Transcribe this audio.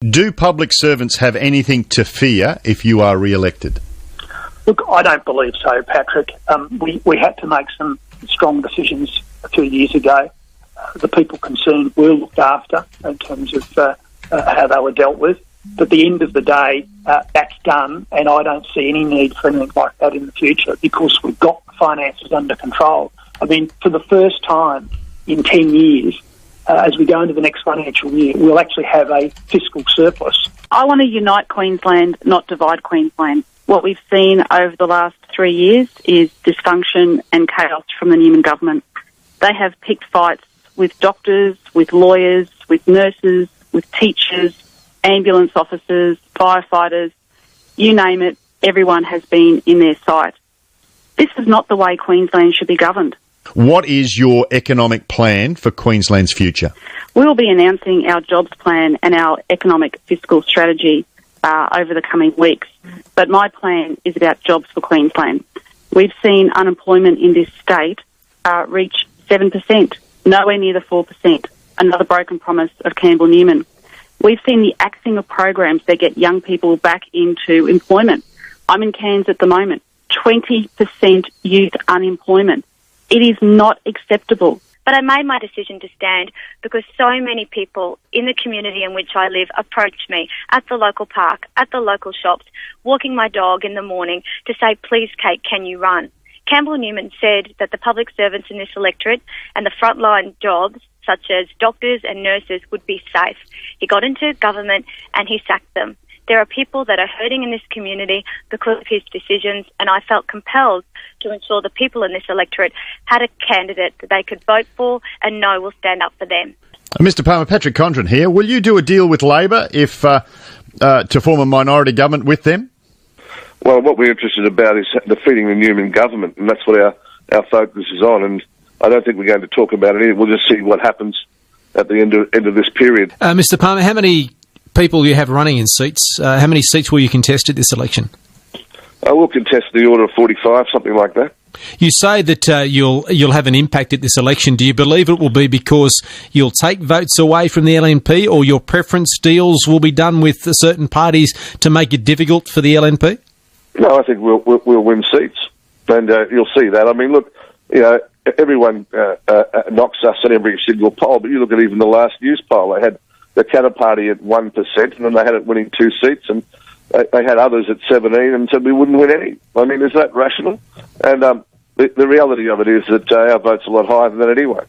Do public servants have anything to fear if you are re-elected? Look, I don't believe so, Patrick. We had to make some strong decisions a few years ago. The people concerned were looked after in terms of how they were dealt with. But at the end of the day, that's done, and I don't see any need for anything like that in the future because we've got the finances under control. I mean, for the first time in 10 years, as we go into the next financial year, we'll actually have a fiscal surplus. I want to unite Queensland, not divide Queensland. What we've seen over the last 3 years is dysfunction and chaos from the Newman government. They have picked fights with doctors, with lawyers, with nurses, with teachers, ambulance officers, firefighters, you name it, everyone has been in their sight. This is not the way Queensland should be governed. What is your economic plan for Queensland's future? We will be announcing our jobs plan and our economic fiscal strategy over the coming weeks. But my plan is about jobs for Queensland. We've seen unemployment in this state reach 7%, nowhere near the 4%, another broken promise of Campbell Newman. We've seen the axing of programs that get young people back into employment. I'm in Cairns at the moment, 20% youth unemployment. It is not acceptable. But I made my decision to stand because so many people in the community in which I live approach me at the local park, at the local shops, walking my dog in the morning to say, please, Kate, can you run? Campbell Newman said that the public servants in this electorate and the frontline jobs, such as doctors and nurses, would be safe. He got into government and he sacked them. There are people that are hurting in this community because of his decisions, and I felt compelled to ensure the people in this electorate had a candidate that they could vote for and know will stand up for them. Mr Palmer, Patrick Condren here. Will you do a deal with Labor if to form a minority government with them? Well, what we're interested about is defeating the Newman government, and that's what our focus is on. And I don't think we're going to talk about it. We'll just see what happens at the end of this period. Mr Palmer, how many people you have running in seats? How many seats will you contest at this election? We'll contest the order of 45, something like that. You say that you'll have an impact at this election. Do you believe it will be because you'll take votes away from the LNP, or your preference deals will be done with certain parties to make it difficult for the LNP? No, I think we'll win seats, and you'll see that. I mean, look, you know, everyone knocks us at every single poll, but you look at even the last news poll. They had the Katter Party at 1%, and then they had it winning 2 seats, and they had others at 17 and said we wouldn't win any. I mean, is that rational? And the reality of it is that our vote's a lot higher than that anyway.